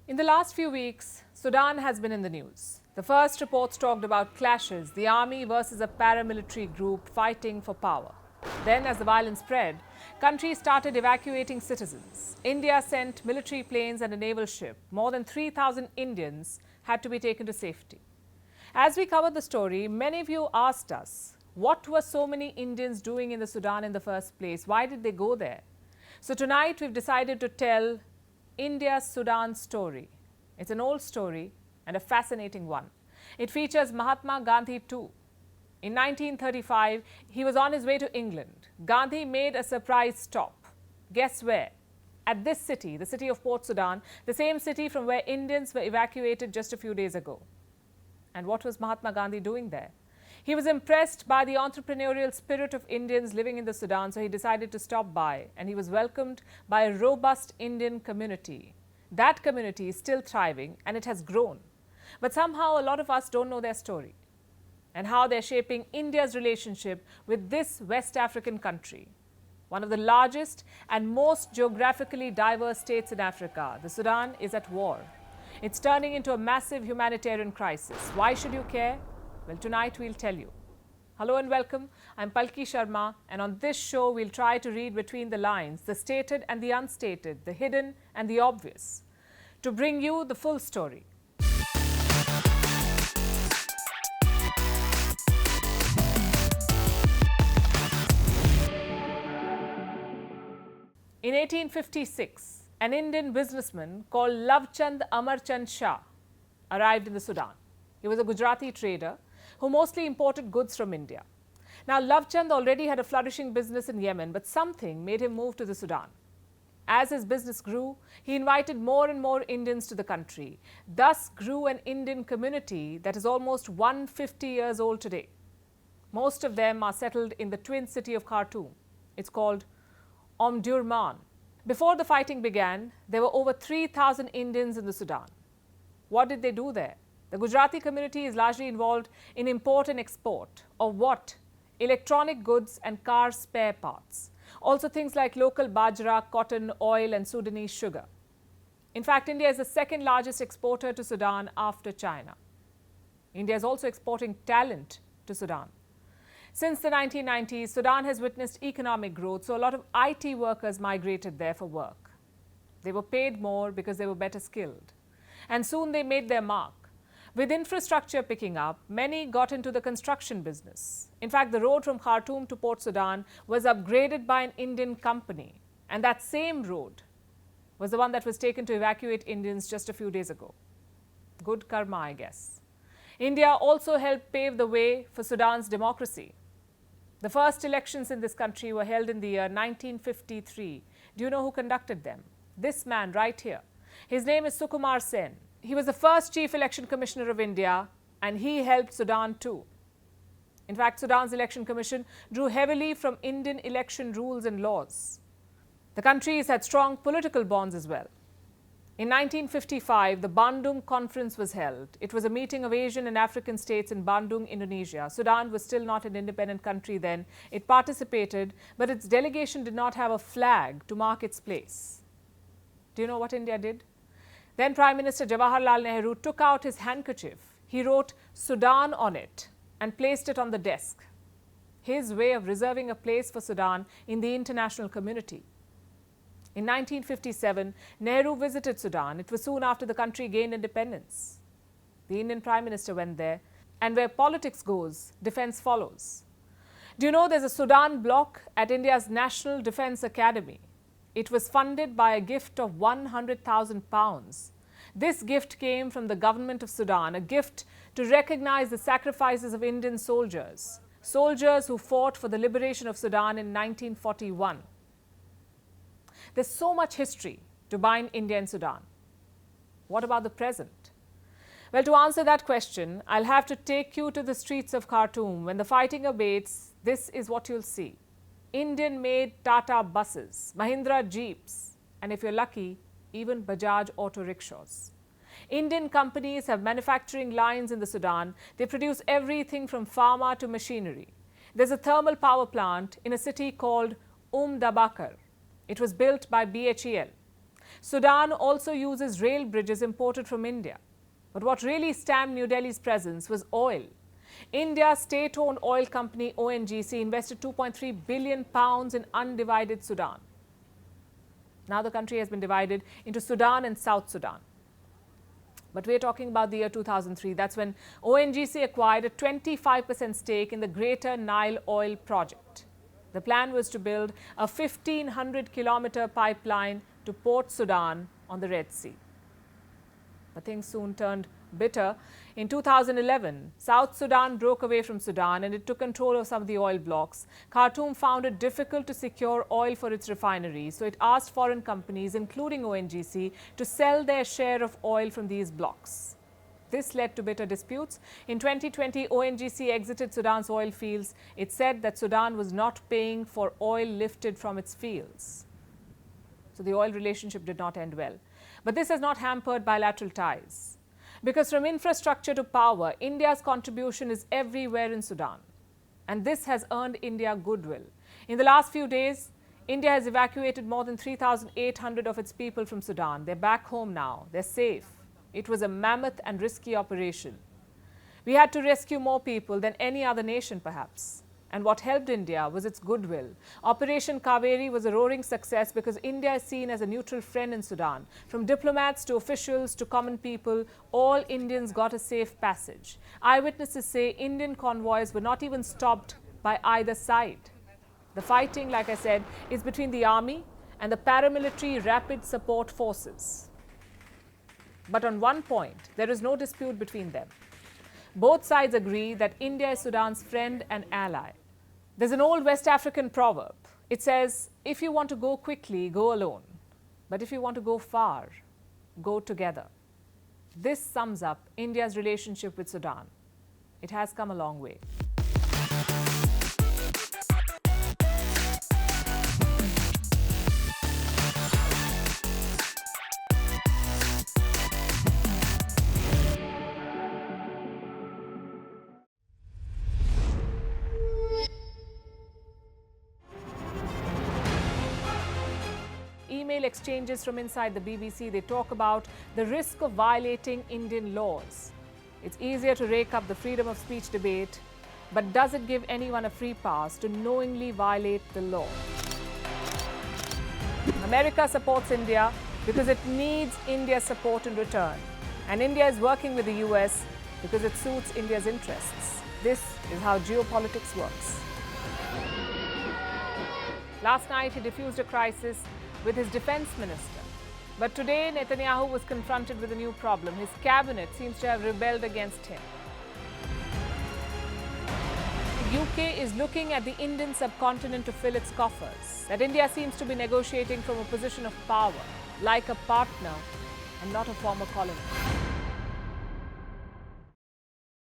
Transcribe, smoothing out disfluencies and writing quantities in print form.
In the last few weeks, Sudan has been in the news. The first reports talked about clashes, the army versus a paramilitary group fighting for power. Then, as the violence spread, countries started evacuating citizens. India sent military planes and a naval ship. More than 3,000 Indians had to be taken to safety. As we covered the story, many of you asked us, what were so many Indians doing in the Sudan in the first place? Why did they go there? So tonight we've decided to tell India-Sudan story. It's an old story and a fascinating one. It features Mahatma Gandhi too. In 1935, he was on his way to England. Gandhi made a surprise stop. Guess where? At this city, the city of Port Sudan, the same city from where Indians were evacuated just a few days ago. And what was Mahatma Gandhi doing there? He was impressed by the entrepreneurial spirit of Indians living in the Sudan, so he decided to stop by, and he was welcomed by a robust Indian community. That community is still thriving and it has grown. But somehow a lot of us don't know their story and how they're shaping India's relationship with this West African country. One of the largest and most geographically diverse states in Africa, the Sudan is at war. It's turning into a massive humanitarian crisis. Why should you care? Well, tonight we'll tell you. Hello and welcome. I'm Palki Sharma, and on this show we'll try to read between the lines, the stated and the unstated, the hidden and the obvious, to bring you the full story. In 1856, an Indian businessman called Luvchand Amarchand Shah arrived in the Sudan. He was a Gujarati trader who mostly imported goods from India. Now, Luvchand already had a flourishing business in Yemen, but something made him move to the Sudan. As his business grew, he invited more and more Indians to the country. Thus grew an Indian community that is almost 150 years old today. Most of them are settled in the twin city of Khartoum. It's called Omdurman. Before the fighting began, there were over 3,000 Indians in the Sudan. What did they do there? The Gujarati community is largely involved in import and export of what? Electronic goods and car spare parts. Also things like local bajra, cotton, oil and Sudanese sugar. In fact, India is the second largest exporter to Sudan after China. India is also exporting talent to Sudan. Since the 1990s, Sudan has witnessed economic growth, so a lot of IT workers migrated there for work. They were paid more because they were better skilled. And soon they made their mark. With infrastructure picking up, many got into the construction business. In fact, the road from Khartoum to Port Sudan was upgraded by an Indian company. And that same road was the one that was taken to evacuate Indians just a few days ago. Good karma, I guess. India also helped pave the way for Sudan's democracy. The first elections in this country were held in the year 1953. Do you know who conducted them? This man right here. His name is Sukumar Sen. He was the first Chief Election Commissioner of India, and he helped Sudan too. In fact, Sudan's Election Commission drew heavily from Indian election rules and laws. The country has had strong political bonds as well. In 1955, the Bandung Conference was held. It was a meeting of Asian and African states in Bandung, Indonesia. Sudan was still not an independent country then. It participated, but its delegation did not have a flag to mark its place. Do you know what India did? Then Prime Minister Jawaharlal Nehru took out his handkerchief. He wrote Sudan on it and placed it on the desk. His way of reserving a place for Sudan in the international community. In 1957, Nehru visited Sudan. It was soon after the country gained independence. The Indian Prime Minister went there, and where politics goes, defense follows. Do you know there's a Sudan block at India's National Defense Academy? It was funded by a gift of £100,000. This gift came from the government of Sudan, a gift to recognize the sacrifices of Indian soldiers, soldiers who fought for the liberation of Sudan in 1941. There's so much history to bind India and Sudan. What about the present? Well, to answer that question, I'll have to take you to the streets of Khartoum. When the fighting abates, this is what you'll see. Indian-made Tata buses, Mahindra jeeps, and if you're lucky, even Bajaj auto rickshaws. Indian companies have manufacturing lines in the Sudan. They produce everything from pharma to machinery. There's a thermal power plant in a city called Um-Dabaker. It was built by BHEL. Sudan also uses rail bridges imported from India. But what really stamped New Delhi's presence was oil. India's state-owned oil company ONGC invested £2.3 billion in undivided Sudan. Now the country has been divided into Sudan and South Sudan. But we're talking about the year 2003. That's when ONGC acquired a 25% stake in the Greater Nile Oil Project. The plan was to build a 1,500-kilometer pipeline to Port Sudan on the Red Sea. But things soon turned bitter. In 2011, South Sudan broke away from Sudan and it took control of some of the oil blocks. Khartoum found it difficult to secure oil for its refineries, so it asked foreign companies, including ONGC, to sell their share of oil from these blocks. This led to bitter disputes. In 2020, ONGC exited Sudan's oil fields. It said that Sudan was not paying for oil lifted from its fields. So the oil relationship did not end well. But this has not hampered bilateral ties. Because from infrastructure to power, India's contribution is everywhere in Sudan. And this has earned India goodwill. In the last few days, India has evacuated more than 3,800 of its people from Sudan. They're back home now. They're safe. It was a mammoth and risky operation. We had to rescue more people than any other nation, perhaps. And what helped India was its goodwill. Operation Kaveri was a roaring success because India is seen as a neutral friend in Sudan. From diplomats to officials to common people, all Indians got a safe passage. Eyewitnesses say Indian convoys were not even stopped by either side. The fighting, like I said, is between the army and the paramilitary rapid support forces. But on one point, there is no dispute between them. Both sides agree that India is Sudan's friend and ally. There's an old West African proverb. It says, if you want to go quickly, go alone. But if you want to go far, go together. This sums up India's relationship with Sudan. It has come a long way. Email exchanges from inside the BBC, they talk about the risk of violating Indian laws. It's easier to rake up the freedom of speech debate, but does it give anyone a free pass to knowingly violate the law? America supports India because it needs India's support in return. And India is working with the US because it suits India's interests. This is how geopolitics works. Last night, he diffused a crisis with his defense minister. But today, Netanyahu was confronted with a new problem. His cabinet seems to have rebelled against him. The UK is looking at the Indian subcontinent to fill its coffers. That India seems to be negotiating from a position of power, like a partner and not a former colony.